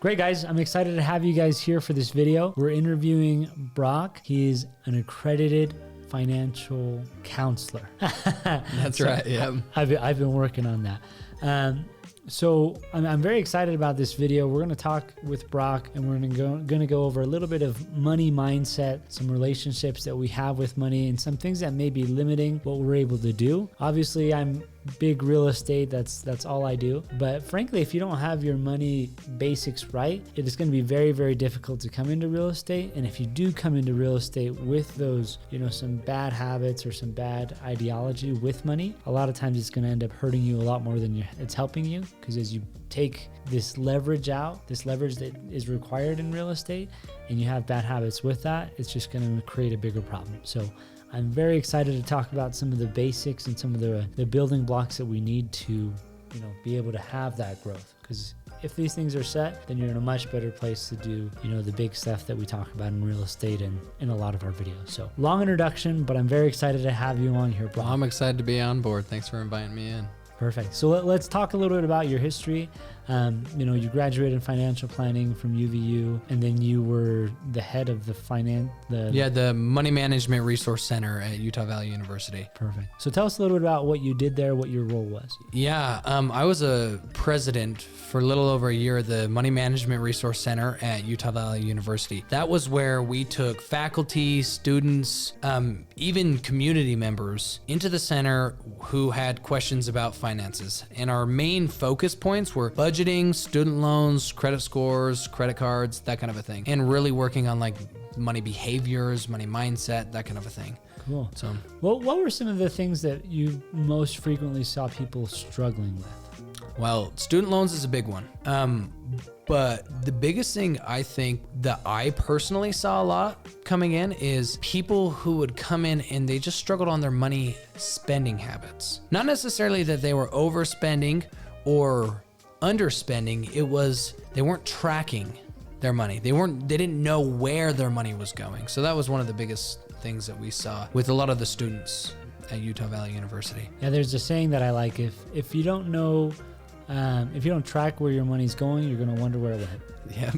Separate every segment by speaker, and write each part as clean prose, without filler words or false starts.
Speaker 1: Great, guys. I'm excited to have you guys here for this video. We're interviewing Brock. He's an accredited financial counselor.
Speaker 2: That's right. Yeah.
Speaker 1: I've been working on that. So I'm very excited about this video. We're going to talk with Brock, and we're going to go over a little bit of money mindset, some relationships that we have with money, and some things that may be limiting what we're able to do. Obviously, I'm big real estate. That's all I do. But frankly, if you don't have your money basics right, it is going to be very, very difficult to come into real estate. And if you do come into real estate with those, some bad habits or some bad ideology with money, a lot of times it's going to end up hurting you a lot more than it's helping you. Because as you take this leverage out, this leverage that is required in real estate, and you have bad habits with that, it's just going to create a bigger problem. So I'm very excited to talk about some of the basics and some of the building blocks that we need to, be able to have that growth. Because if these things are set, then you're in a much better place to do, the big stuff that we talk about in real estate and in a lot of our videos. So long introduction, but I'm very excited to have you on here, Brock.
Speaker 2: Well, I'm excited to be on board. Thanks for inviting me in.
Speaker 1: Perfect. So let's talk a little bit about your history. You graduated in financial planning from UVU, and then you were the head of the
Speaker 2: Money Management Resource Center at Utah Valley University.
Speaker 1: Perfect. So tell us a little bit about what you did there, what your role was.
Speaker 2: Yeah, I was a president for a little over a year at the Money Management Resource Center at Utah Valley University. That was where we took faculty, students, even community members into the center who had questions about finances. And our main focus points were budgeting, student loans, credit scores, credit cards, that kind of a thing. And really working on money behaviors, money mindset, that kind of a thing.
Speaker 1: Cool.
Speaker 2: So,
Speaker 1: what were some of the things that you most frequently saw people struggling with?
Speaker 2: Well, student loans is a big one. But the biggest thing I think that I personally saw a lot coming in is people who would come in and they just struggled on their money spending habits. Not necessarily that they were overspending or underspending. It was they weren't tracking their money. They didn't know where their money was going. So that was one of the biggest things that we saw with a lot of the students at Utah Valley University.
Speaker 1: Yeah, there's a saying that I like. If you don't know, if you don't track where your money's going, you're going to wonder where it went.
Speaker 2: Yeah,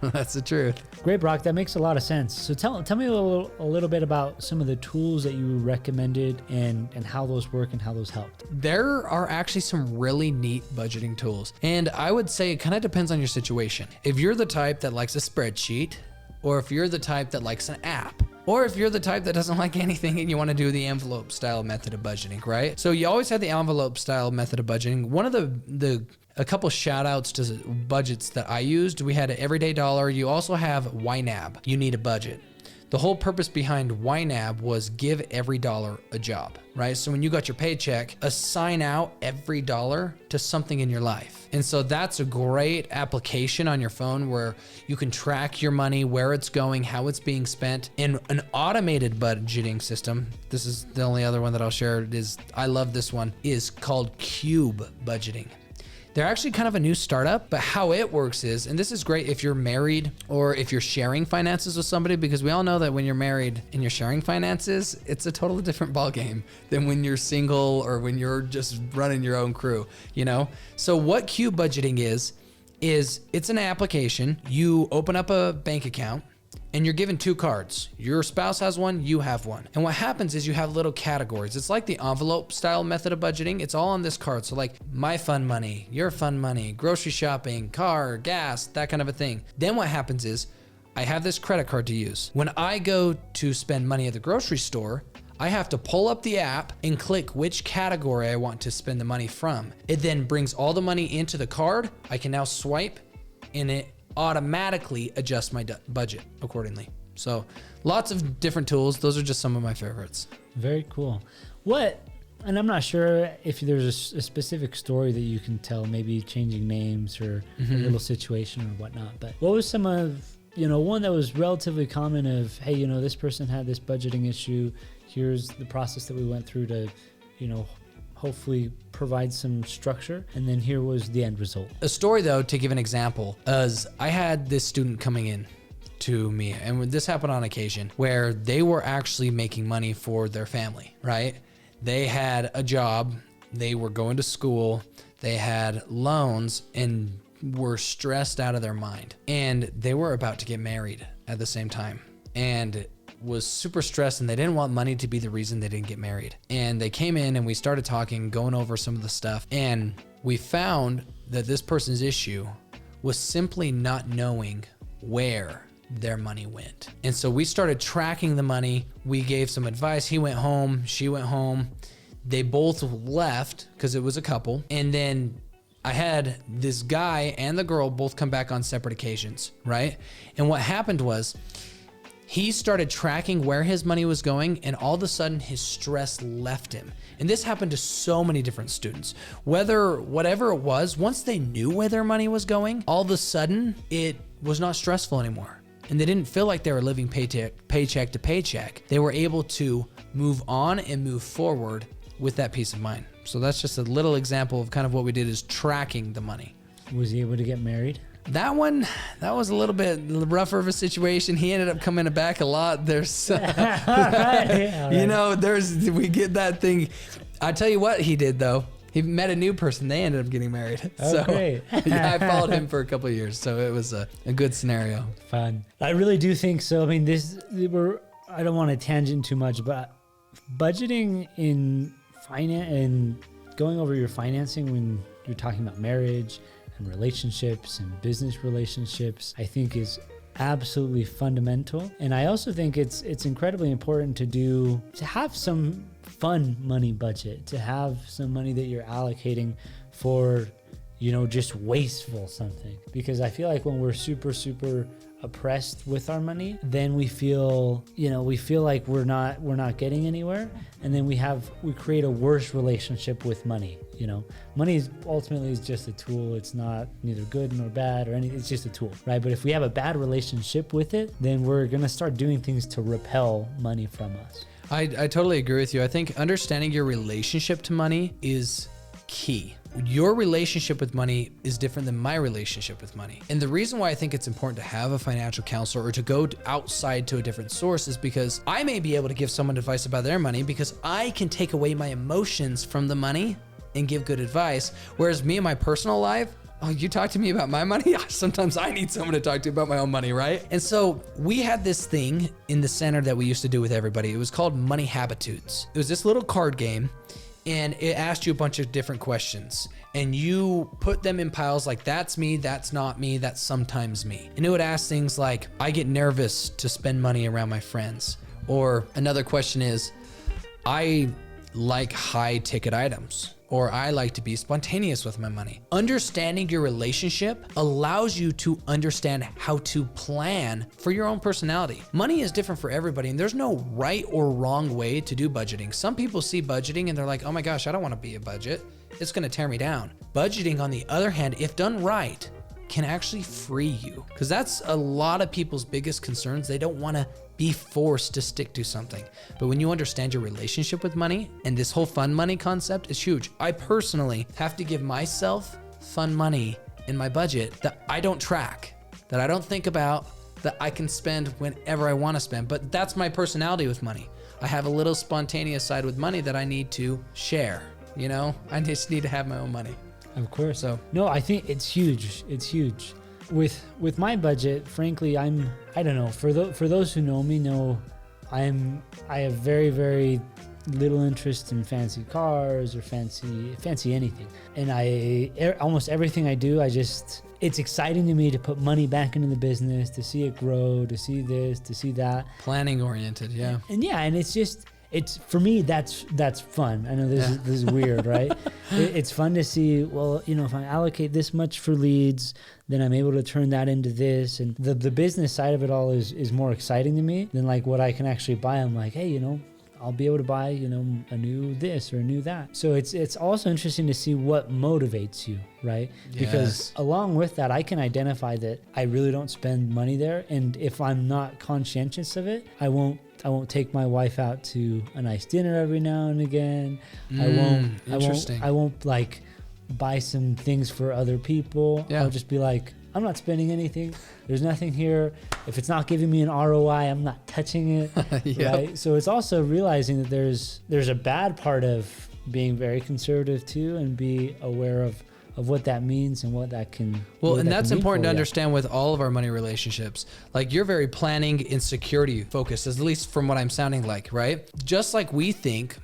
Speaker 2: that's the truth.
Speaker 1: Great, Brock. That makes a lot of sense. So tell me a little bit about some of the tools that you recommended and how those work and how those helped.
Speaker 2: There are actually some really neat budgeting tools. And I would say it kind of depends on your situation. If you're the type that likes a spreadsheet, or if you're the type that likes an app, or if you're the type that doesn't like anything and you want to do the envelope style method of budgeting, right? So you always had the envelope style method of budgeting. One of a couple shout outs to budgets that I used, we had an everyday dollar. You also have Ynab. You need a budget. The whole purpose behind Ynab was give every dollar a job, right? So when you got your paycheck, assign out every dollar to something in your life. And so that's a great application on your phone where you can track your money, where it's going, how it's being spent. And an automated budgeting system, this is the only other one that I'll share, I love this one, is called Cube Budgeting. They're actually kind of a new startup, but how it works is, and this is great if you're married or if you're sharing finances with somebody, because we all know that when you're married and you're sharing finances, it's a totally different ballgame than when you're single or when you're just running your own crew, So what Cube Budgeting is it's an application. You open up a bank account and you're given two cards. Your spouse has one, you have one. And what happens is you have little categories. It's like the envelope style method of budgeting. It's all on this card. So like my fun money, your fun money, grocery shopping, car, gas, that kind of a thing. Then what happens is I have this credit card to use. When I go to spend money at the grocery store, I have to pull up the app and click which category I want to spend the money from. It then brings all the money into the card. I can now swipe and it automatically adjust my budget accordingly. So lots of different tools. Those are just some of my favorites.
Speaker 1: Very cool. And I'm not sure if there's a specific story that you can tell, maybe changing names or a little situation or whatnot, but what was some of, one that was relatively common of, hey, this person had this budgeting issue. Here's the process that we went through to, hopefully provide some structure. And then here was the end result.
Speaker 2: A story though, to give an example, is I had this student coming in to me, and this happened on occasion, where they were actually making money for their family, right? They had a job, they were going to school, they had loans, and were stressed out of their mind, and they were about to get married at the same time, and was super stressed, and they didn't want money to be the reason they didn't get married. And they came in and we started talking, going over some of the stuff, and we found that this person's issue was simply not knowing where their money went. And so we started tracking the money. We gave some advice. He went home, she went home. They both left because it was a couple. And then I had this guy and the girl both come back on separate occasions, right? And what happened was he started tracking where his money was going, and all of a sudden his stress left him. And this happened to so many different students. Whatever it was, once they knew where their money was going, all of a sudden it was not stressful anymore. And they didn't feel like they were living paycheck to paycheck. They were able to move on and move forward with that peace of mind. So that's just a little example of kind of what we did, is tracking the money.
Speaker 1: Was he able to get married?
Speaker 2: That was a little bit rougher of a situation. He ended up coming back a lot. There's,
Speaker 1: All right.
Speaker 2: you know, we get that thing. I tell you what he did though. He met a new person. They ended up getting married. So
Speaker 1: great.
Speaker 2: yeah, I followed him for a couple of years. So it was a good scenario.
Speaker 1: Fun. I really do think so. I mean, I don't want to tangent too much, but budgeting in finance and going over your financing when you're talking about marriage and relationships and business relationships, I think is absolutely fundamental. And I also think it's incredibly important to have some fun money budget, to have some money that you're allocating for, just wasteful something. Because I feel like when we're super oppressed with our money, then we feel like we're not getting anywhere, and then we create a worse relationship with money. Money is ultimately just a tool. It's not neither good nor bad or anything. It's just a tool, right? But if we have a bad relationship with it, then we're gonna start doing things to repel money from us.
Speaker 2: I totally agree with you. I think understanding your relationship to money is key. Your relationship with money is different than my relationship with money. And the reason why I think it's important to have a financial counselor or to go outside to a different source is because I may be able to give someone advice about their money because I can take away my emotions from the money and give good advice. Whereas me in my personal life, you talk to me about my money? Sometimes I need someone to talk to about my own money, right? And so we had this thing in the center that we used to do with everybody. It was called Money Habitudes. It was this little card game, and it asked you a bunch of different questions, and you put them in piles like, that's me, that's not me, that's sometimes me. And it would ask things like, I get nervous to spend money around my friends. Or another question is, I like high ticket items, or I like to be spontaneous with my money. Understanding your relationship allows you to understand how to plan for your own personality. Money is different for everybody, and there's no right or wrong way to do budgeting. Some people see budgeting and they're like, oh my gosh, I don't want to be a budget. It's gonna tear me down. Budgeting, on the other hand, if done right, can actually free you, because that's a lot of people's biggest concerns. They don't want to be forced to stick to something. But when you understand your relationship with money, and this whole fun money concept is huge. I personally have to give myself fun money in my budget that I don't track, that I don't think about, that I can spend whenever I want to spend. But that's my personality with money. I have a little spontaneous side with money that I need to share. I just need to have my own money.
Speaker 1: Of course. So no, I think it's huge. It's huge. With my budget, frankly, I don't know. For those who know me, I have very, very little interest in fancy cars or fancy anything. And almost everything I do, it's exciting to me to put money back into the business, to see it grow, to see this, to see that.
Speaker 2: Planning oriented, yeah.
Speaker 1: And it's for me, that's fun. I know this is weird, right? It's fun to see, well, if I allocate this much for leads, then I'm able to turn that into this. And the business side of it all is more exciting to me than like what I can actually buy. I'm like, hey, I'll be able to buy, a new this or a new that. So it's also interesting to see what motivates you, right?
Speaker 2: Yes.
Speaker 1: Because along with that, I can identify that I really don't spend money there. And if I'm not conscientious of it, I won't take my wife out to a nice dinner every now and again. I won't like buy some things for other people.
Speaker 2: Yeah.
Speaker 1: I'll just be like, I'm not spending anything. There's nothing here. If it's not giving me an ROI, I'm not touching it.
Speaker 2: Yep.
Speaker 1: Right? So it's also realizing that there's a bad part of being very conservative too, and be aware of of what that means and what that can.
Speaker 2: Well,
Speaker 1: what
Speaker 2: and
Speaker 1: that
Speaker 2: that's
Speaker 1: can mean
Speaker 2: important
Speaker 1: for
Speaker 2: to
Speaker 1: you.
Speaker 2: understand with all of our money relationships. Like you're very planning and security focused, at least from what I'm sounding like, right? Just like we think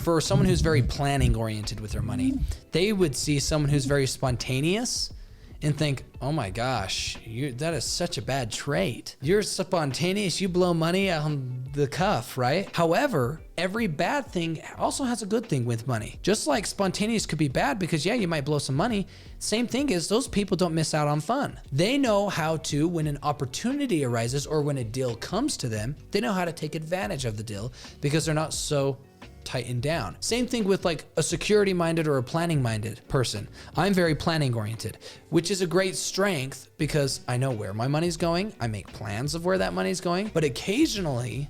Speaker 2: for someone who's very planning oriented with their money, they would see someone who's very spontaneous and think, oh my gosh, that is such a bad trait. You're spontaneous, you blow money on the cuff, right? However, every bad thing also has a good thing with money. Just like spontaneous could be bad because yeah, you might blow some money. Same thing is those people don't miss out on fun. They know how to, when an opportunity arises or when a deal comes to them, they know how to take advantage of the deal because they're not so tightened down. Same thing with like a security minded or a planning minded person. I'm very planning oriented, which is a great strength because I know where my money's going. I make plans of where that money's going, but occasionally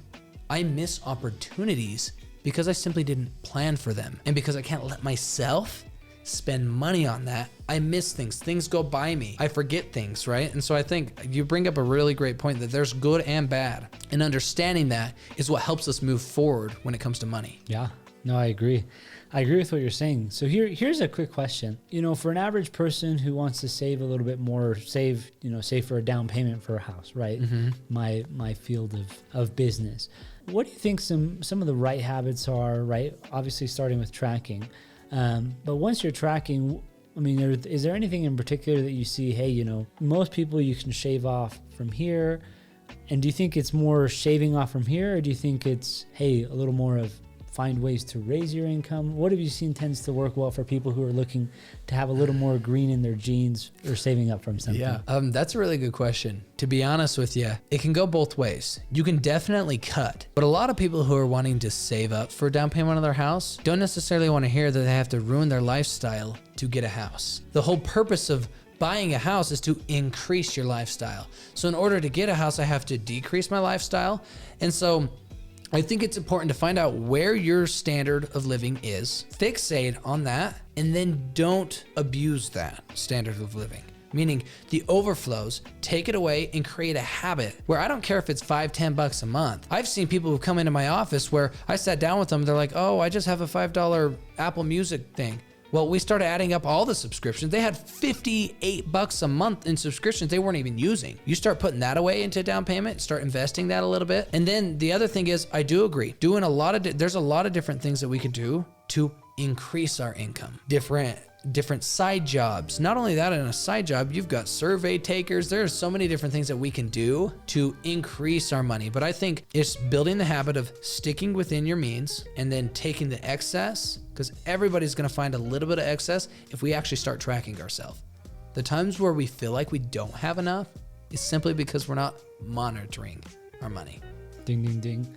Speaker 2: I miss opportunities because I simply didn't plan for them. And because I can't let myself spend money on that, I miss things go by me, I forget things, right? And so I think you bring up a really great point that there's good and bad, and understanding that is what helps us move forward when it comes to money.
Speaker 1: Yeah, no, I agree with what you're saying. So here's a quick question. For an average person who wants to save a little bit more, save for a down payment for a house, right? My field of business, what do you think some of the right habits are, right? Obviously starting with tracking. But once you're tracking, is there anything in particular that you see, hey, most people you can shave off from here? And do you think it's more shaving off from here? Or do you think it's, hey, a little more of find ways to raise your income? What have you seen tends to work well for people who are looking to have a little more green in their jeans or saving up from something?
Speaker 2: Yeah, that's a really good question. To be honest with you, it can go both ways. You can definitely cut, but a lot of people who are wanting to save up for a down payment on their house don't necessarily want to hear that they have to ruin their lifestyle to get a house. The whole purpose of buying a house is to increase your lifestyle. So in order to get a house, I have to decrease my lifestyle. And so I think it's important to find out where your standard of living is, fixate on that, and then don't abuse that standard of living. Meaning the overflows, take it away and create a habit where I don't care if it's $5-10 a month. I've seen people who come into my office where I sat down with them, they're like, oh, I just have a $5 Apple Music thing. Well, we started adding up all the subscriptions. They had $58 a month in subscriptions they weren't even using. You start putting that away into down payment, start investing that a little bit. And then the other thing is, I do agree, there's a lot of different things that we can do to increase our income. Different side jobs. Not only that, in a side job, you've got survey takers. There's so many different things that we can do to increase our money. But I think it's building the habit of sticking within your means and then taking the excess, because everybody's going to find a little bit of excess if we actually start tracking ourselves. The times where we feel like we don't have enough is simply because we're not monitoring our money.
Speaker 1: Ding, ding, ding.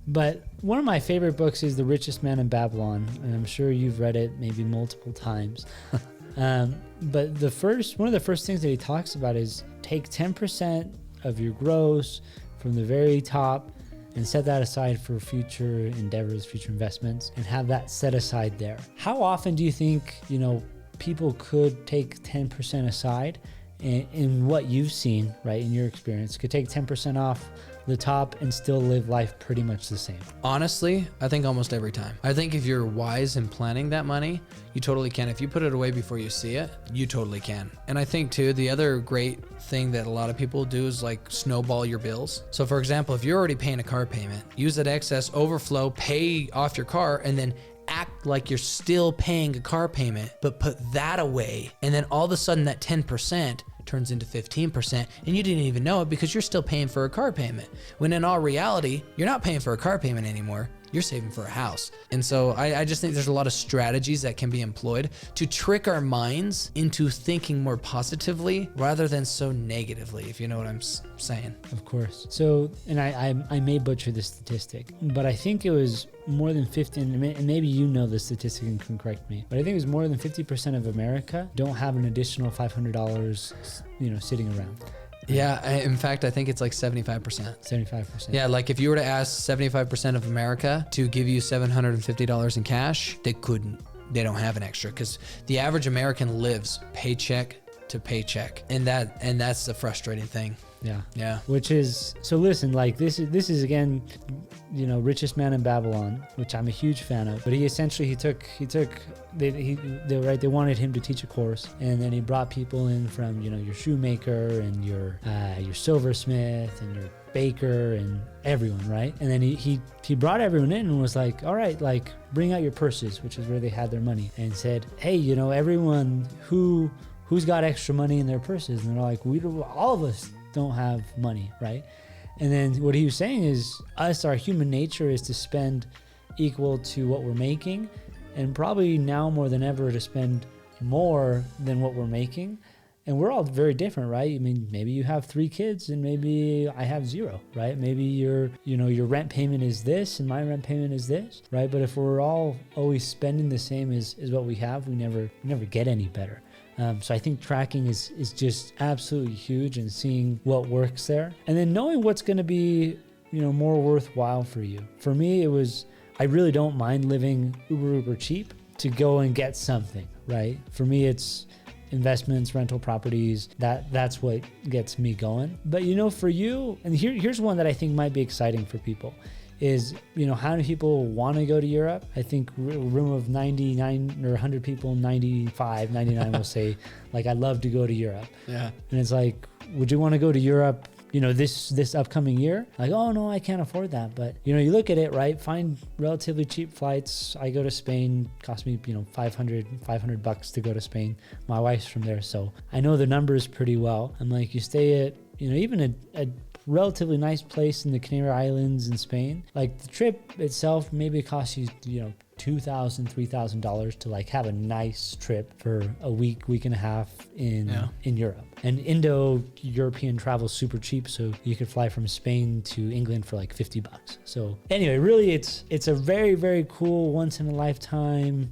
Speaker 1: But one of my favorite books is The Richest Man in Babylon, and I'm sure you've read it maybe multiple times. But one of the first things that he talks about is take 10% of your gross from the very top and set that aside for future endeavors, future investments, and have that set aside there. How often do you think, people could take 10% aside in what you've seen, right, in your experience, could take 10% off the top and still live life pretty much the same?
Speaker 2: Honestly, I think almost every time. I think if you're wise in planning that money, you totally can. If you put it away before you see it, you totally can. And I think too, the other great thing that a lot of people do is like snowball your bills. So for example, if you're already paying a car payment, use that excess overflow, pay off your car, and then act like you're still paying a car payment, but put that away. And then all of a sudden that 10% turns into 15% and you didn't even know it because you're still paying for a car payment. When in all reality, you're not paying for a car payment anymore. You're saving for a house. And so I just think there's a lot of strategies that can be employed to trick our minds into thinking more positively rather than so negatively, if you know what I'm saying.
Speaker 1: Of course. So, and I may butcher the statistic, but I think it was more than 50, and maybe you know the statistic and can correct me, but I think it was more than 50% of America don't have an additional $500, sitting around.
Speaker 2: Yeah, in fact, I think it's like 75%.
Speaker 1: 75%.
Speaker 2: Yeah, like if you were to ask 75% of America to give you $750 in cash, they couldn't. They don't have an extra because the average American lives paycheck to paycheck, and that's the frustrating thing.
Speaker 1: Yeah.
Speaker 2: Yeah.
Speaker 1: Which is, so listen, like this is again, Richest Man in Babylon, which I'm a huge fan of. But he essentially they wanted him to teach a course, and then he brought people in from your shoemaker and your silversmith and your baker and everyone, right? And then he brought everyone in and was like, all right, like bring out your purses, which is where they had their money, and said, hey, everyone who's got extra money in their purses, and they're like, all of us don't have money, right? And then what he was saying is our human nature is to spend equal to what we're making, and probably now more than ever to spend more than what we're making. And we're all very different, right? I mean, maybe you have 3 kids and maybe I have 0, right? Maybe your rent payment is this and my rent payment is this, right? But if we're all always spending the same as what we have, we never get any better. So I think tracking is just absolutely huge, and seeing what works there, and then knowing what's going to be, more worthwhile for you. For me, I really don't mind living uber cheap to go and get something, right? For me, it's investments, rental properties, that's what gets me going. But for you, and here's one that I think might be exciting for people, is how do people want to go to Europe? I think a room of 99 or 100 people, 95, 99 will say, like, I'd love to go to Europe.
Speaker 2: Yeah.
Speaker 1: And it's like, would you want to go to Europe this upcoming year? Like, oh no, I can't afford that. But you look at it, right? Find relatively cheap flights. I go to Spain, cost me $500 to go to Spain. My wife's from there, so I know the numbers pretty well. I'm like, you stay at even a relatively nice place in the Canary Islands in Spain. Like, the trip itself maybe costs you $2,000, $3,000 to like have a nice trip for a week and a half in Europe. And Indo-European travel is super cheap, so you could fly from Spain to England for like $50. So anyway, really it's a very, very cool once in a lifetime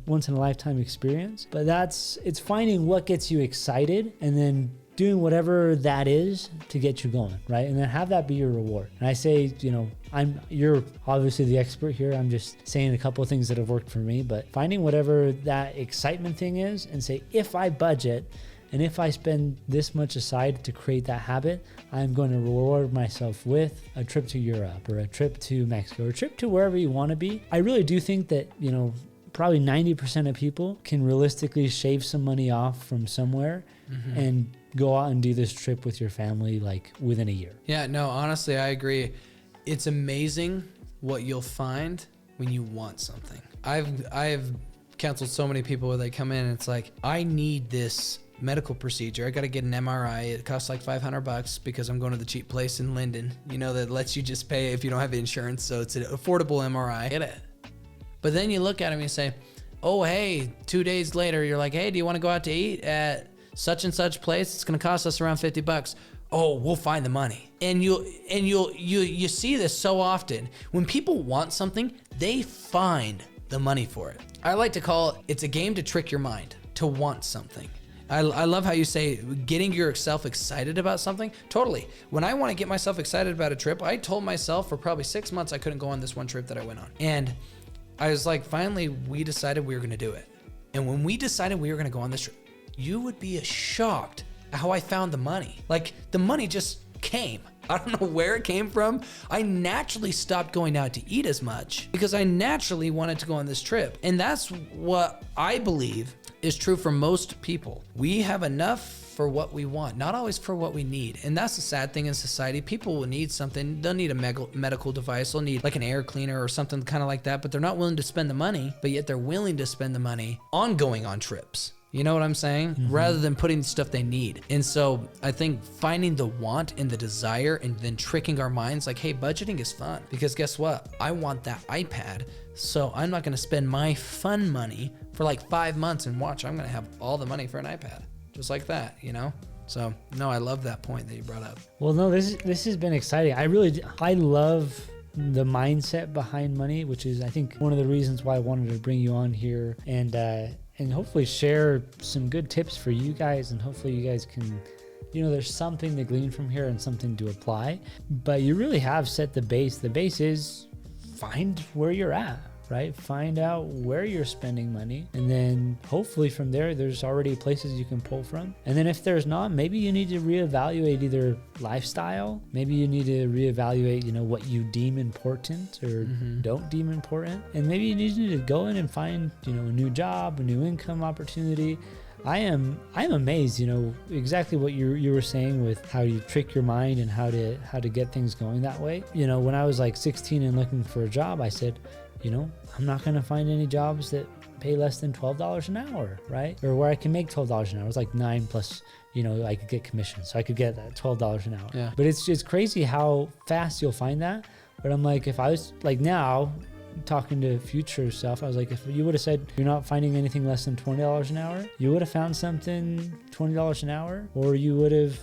Speaker 1: experience. But it's finding what gets you excited and then doing whatever that is to get you going, right? And then have that be your reward. And I say, you're obviously the expert here. I'm just saying a couple of things that have worked for me, but finding whatever that excitement thing is and say, if I budget and if I spend this much aside to create that habit, I'm going to reward myself with a trip to Europe or a trip to Mexico or a trip to wherever you want to be. I really do think that, probably 90% of people can realistically shave some money off from somewhere and go out and do this trip with your family like within a year.
Speaker 2: Yeah, no, honestly, I agree. It's amazing what you'll find when you want something. I've counseled so many people where they come in and it's like, I need this medical procedure. I got to get an MRI. It costs like $500 because I'm going to the cheap place in Linden, that lets you just pay if you don't have insurance. So it's an affordable MRI. Get it. But then you look at them and you say, oh, hey, 2 days later, you're like, hey, do you want to go out to eat at such and such place? It's going to cost us around $50. Oh, we'll find the money. And you see this so often. When people want something, they find the money for it. I like to call it's a game to trick your mind to want something. I love how you say getting yourself excited about something. Totally. When I want to get myself excited about a trip, I told myself for probably 6 months I couldn't go on this one trip that I went on. And I was like, finally, we decided we were going to do it. And when we decided we were going to go on this trip, you would be shocked at how I found the money. Like, the money just came. I don't know where it came from. I naturally stopped going out to eat as much because I naturally wanted to go on this trip. And that's what I believe is true for most people. We have enough for what we want, not always for what we need. And that's the sad thing in society. People will need something. They'll need a medical device. They'll need like an air cleaner or something kind of like that, but they're not willing to spend the money, but yet they're willing to spend the money on going on trips. You know what I'm saying? Mm-hmm. Rather than putting the stuff they need. And so I think finding the want and the desire and then tricking our minds like, hey, budgeting is fun. Because guess what? I want that iPad. So I'm not going to spend my fun money for like 5 months and watch. I'm going to have all the money for an iPad. Just like that, So, no, I love that point that you brought up.
Speaker 1: Well, no, this has been exciting. I love the mindset behind money, which is, I think, one of the reasons why I wanted to bring you on here and hopefully share some good tips for you guys. And hopefully you guys can, there's something to glean from here and something to apply. But you really have set the base. The base is find where you're at, right? Find out where you're spending money. And then hopefully from there's already places you can pull from. And then if there's not, maybe you need to reevaluate either lifestyle. Maybe you need to reevaluate, what you deem important or don't deem important. And maybe you need to go in and find, a new job, a new income opportunity. I'm amazed, exactly what you were saying with how you trick your mind and how to get things going that way. When I was like 16 and looking for a job, I said, I'm not going to find any jobs that pay less than $12 an hour, right? Or where I can make $12 an hour. It's like 9 plus, I could get commission. So I could get that $12 an hour.
Speaker 2: Yeah.
Speaker 1: But it's crazy how fast you'll find that. But I'm like, if I was like now, talking to future stuff, I was like, if you would have said you're not finding anything less than $20 an hour, you would have found something $20 an hour, or you would have,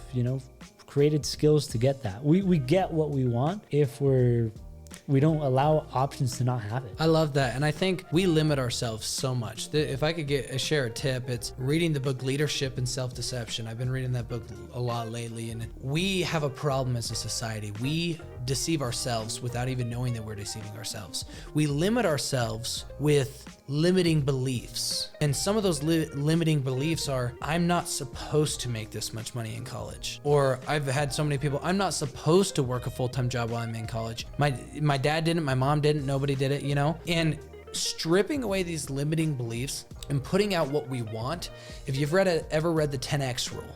Speaker 1: created skills to get that. We get what we want if we don't allow options to not have it.
Speaker 2: I love that. And I think we limit ourselves so much. If I could share a tip, it's reading the book Leadership and Self-Deception. I've been reading that book a lot lately, and we have a problem as a society. We deceive ourselves without even knowing that we're deceiving ourselves. We limit ourselves with limiting beliefs. And some of those limiting beliefs are, I'm not supposed to make this much money in college. Or I've had so many people, I'm not supposed to work a full-time job while I'm in college. My dad didn't, my mom didn't, nobody did it, And stripping away these limiting beliefs and putting out what we want. If you've ever read the 10X rule,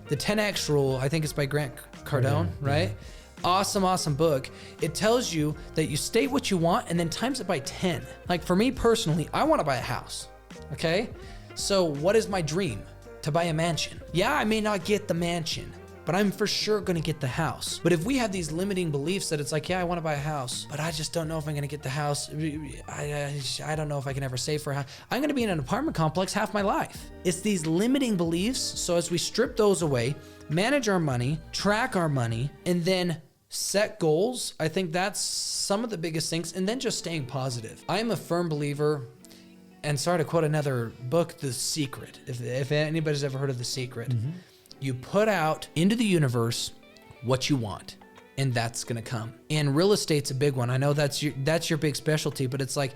Speaker 2: the 10X rule, I think it's by Grant Cardone, right? Yeah. Awesome book. It tells you that you state what you want and then times it by 10. Like for me personally, I want to buy a house. Okay. So what is my dream? To buy a mansion. Yeah, I may not get the mansion, but I'm for sure going to get the house. But if we have these limiting beliefs that it's like, yeah, I want to buy a house, but I just don't know if I'm going to get the house. I don't know if I can ever save for a house. I'm going to be in an apartment complex half my life. It's these limiting beliefs. So as we strip those away, manage our money, track our money, and then set goals, I think that's some of the biggest things. And then just staying positive. I am a firm believer, and sorry to quote another book, The Secret. If anybody's ever heard of The Secret, you put out into the universe what you want, and that's gonna come. And real estate's a big one. I know that's your big specialty, but it's like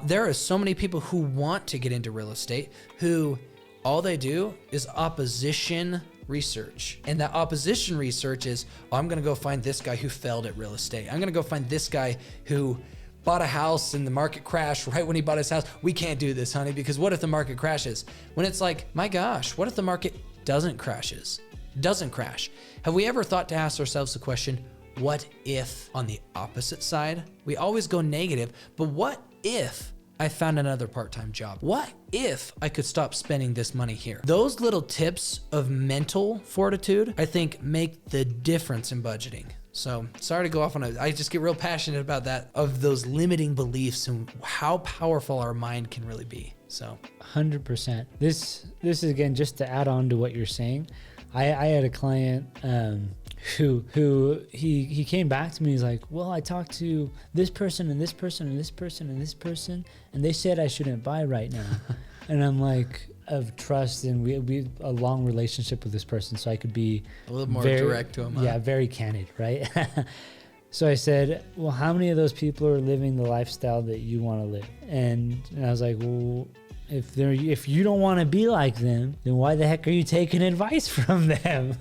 Speaker 2: there are so many people who want to get into real estate who all they do is opposition research. And that opposition research is, I'm going to go find this guy who failed at real estate. I'm going to go find this guy who bought a house and the market crashed right when he bought his house. We can't do this, honey, because what if the market crashes? When it's like, my gosh, what if the market doesn't crash? Have we ever thought to ask ourselves the question, what if on the opposite side? We always go negative, but what if I found another part-time job? What if I could stop spending this money here? Those little tips of mental fortitude, I think, make the difference in budgeting. So sorry to go off on I just get real passionate about that, of those limiting beliefs and how powerful our mind can really be. So
Speaker 1: 100%. This is, again, just to add on to what you're saying. I had a client who he came back to me. He's like, well, I talked to this person and this person and this person and this person, and they said I shouldn't buy right now. And I'm like, of trust, and we a long relationship with this person, so I could be
Speaker 2: a little more direct to him.
Speaker 1: Yeah, very candid, right? So I said, well, how many of those people are living the lifestyle that you want to live? And I was like, well, if you don't want to be like them, then why the heck are you taking advice from them?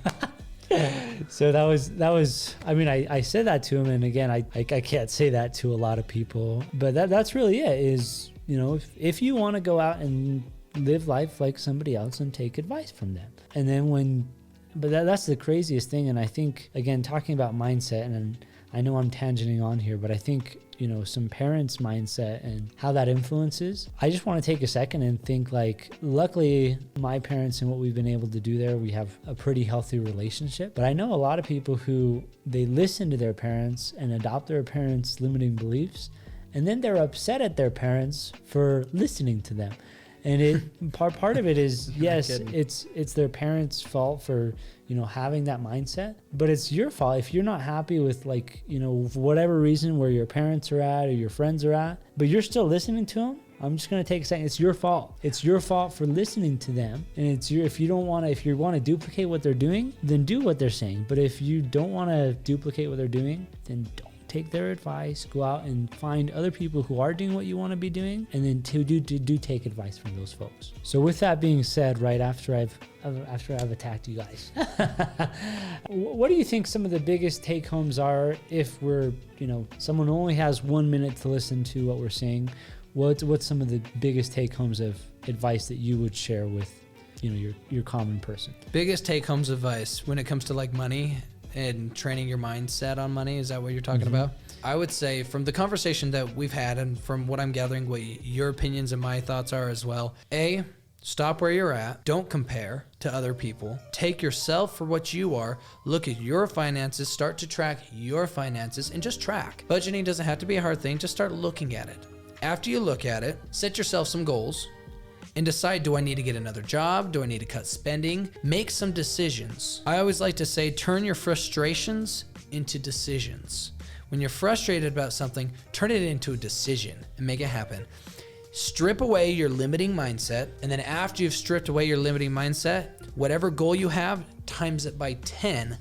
Speaker 1: So that was, I mean, I said that to him. And again, I can't say that to a lot of people, but that's really it is, if you want to go out and live life like somebody else, and take advice from them. And then that's the craziest thing. And I think, again, talking about mindset, and I know I'm tangenting on here, but I think, some parents' mindset and how that influences. I just want to take a second and think, like, luckily my parents and what we've been able to do there, we have a pretty healthy relationship. But I know a lot of people who they listen to their parents and adopt their parents' limiting beliefs, and then they're upset at their parents for listening to them. And part of it is, yes, it's their parents' fault for, having that mindset, but it's your fault if you're not happy with, for whatever reason, where your parents are at or your friends are at, but you're still listening to them. I'm just going to take a second. It's your fault. It's your fault for listening to them. And if you want to duplicate what they're doing, then do what they're saying. But if you don't want to duplicate what they're doing, then don't take their advice, go out and find other people who are doing what you want to be doing, and then to do take advice from those folks. So with that being said, right after I've attacked you guys, what do you think some of the biggest take homes are if we're, someone only has 1 minute to listen to what we're saying? What's some of the biggest take homes of advice that you would share with, your common person? Biggest
Speaker 2: take homes advice when it comes to like money and training your mindset on money. Is that what you're talking about? I would say from the conversation that we've had and from what I'm gathering, what your opinions and my thoughts are as well. Stop where you're at. Don't compare to other people. Take yourself for what you are. Look at your finances. Start to track your finances and just track. Budgeting doesn't have to be a hard thing. Just start looking at it. After you look at it, set yourself some goals and decide, do I need to get another job? Do I need to cut spending? Make some decisions. I always like to say, turn your frustrations into decisions. When you're frustrated about something, turn it into a decision and make it happen. Strip away your limiting mindset, and then after you've stripped away your limiting mindset, whatever goal you have, times it by 10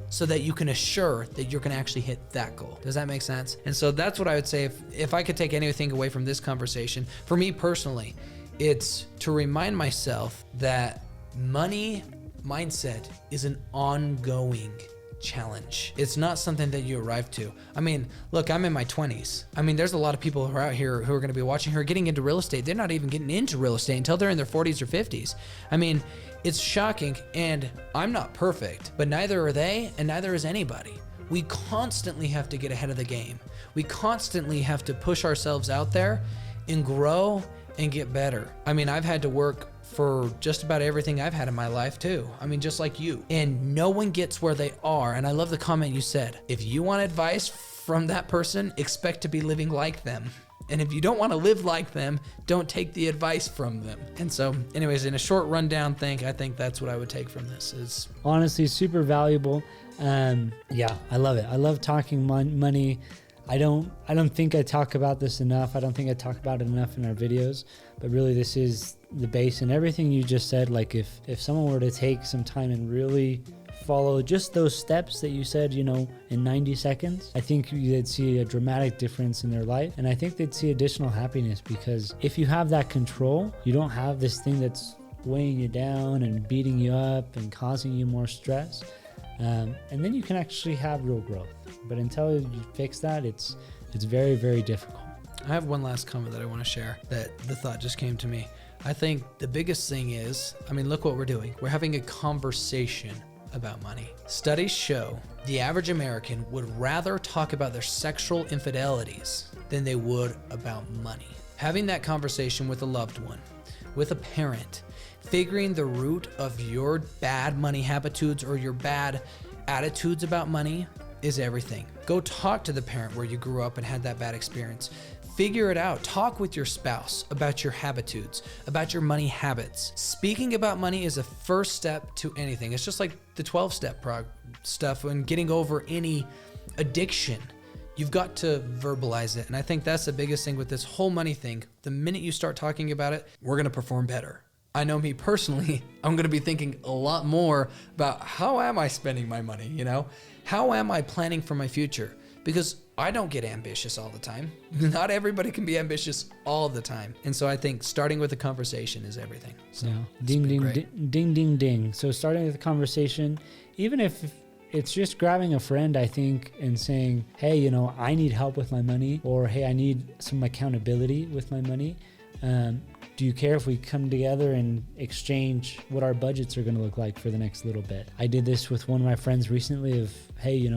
Speaker 2: so that you can assure that you're gonna actually hit that goal. Does that make sense? And so that's what I would say if I could take anything away from this conversation. For me personally, it's to remind myself that money mindset is an ongoing challenge. It's not something that you arrive to. I mean, look, I'm in my 20s. I mean, there's a lot of people who are out here who are going to be watching who are getting into real estate. They're not even getting into real estate until they're in their 40s or 50s. I mean, it's shocking, and I'm not perfect, but neither are they, and neither is anybody. We constantly have to get ahead of the game. We constantly have to push ourselves out there and grow and get better. I mean, I've had to work for just about everything I've had in my life too. I mean, just like you. And no one gets where they are. And I love the comment you said. If you want advice from that person, expect to be living like them. And if you don't want to live like them, don't take the advice from them. And so anyways, in a short rundown thing, I think that's what I would take from this. Is honestly super valuable. Yeah, I love it. I love talking money. I don't think I talk about this enough. I don't think I talk about it enough in our videos, but really this is the base. And everything you just said, like if someone were to take some time and really follow just those steps that you said, in 90 seconds, I think they'd see a dramatic difference in their life. And I think they'd see additional happiness, because if you have that control, you don't have this thing that's weighing you down and beating you up and causing you more stress. And then you can actually have real growth. But until you fix that, it's very, very difficult. I have one last comment that I want to share, that the thought just came to me. I think the biggest thing is, look what we're doing. We're having a conversation about money. Studies show the average American would rather talk about their sexual infidelities than they would about money. Having that conversation with a loved one, with a parent, figuring the root of your bad money habitudes or your bad attitudes about money is everything. Go talk to the parent where you grew up and had that bad experience. Figure it out. Talk with your spouse about your habitudes, about your money habits. Speaking about money is a first step to anything. It's just like the 12-step stuff and getting over any addiction. You've got to verbalize it. And I think that's the biggest thing with this whole money thing. The minute you start talking about it, we're going to perform better. I know me personally, I'm going to be thinking a lot more about how am I spending my money, How am I planning for my future? Because I don't get ambitious all the time. Not everybody can be ambitious all the time. And so I think starting with a conversation is everything. So yeah. Ding, ding, ding. So starting with a conversation, even if it's just grabbing a friend, I think, and saying, hey, I need help with my money, or hey, I need some accountability with my money. Do you care if we come together and exchange what our budgets are going to look like for the next little bit? I did this with one of my friends recently of, hey,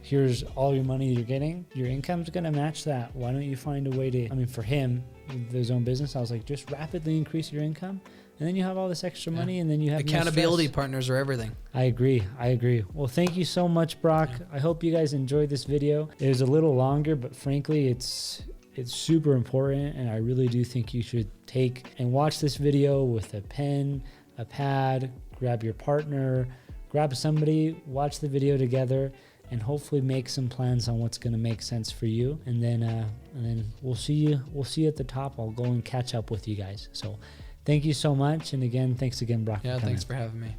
Speaker 2: here's all your money you're getting. Your income's going to match that. Why don't you find a way to, for him, with his own business, I was like, just rapidly increase your income. And then you have all this extra money, and then you have accountability partners are everything. I agree. Well, thank you so much, Brock. Yeah. I hope you guys enjoyed this video. It was a little longer, but frankly, it's super important, and I really do think you should take and watch this video with a pen, a pad, grab your partner, grab somebody, watch the video together, and hopefully make some plans on what's going to make sense for you. And then we'll see you at the top. I'll go and catch up with you guys. So thank you so much. And again, thanks again, Brock. Yeah, thanks for having me.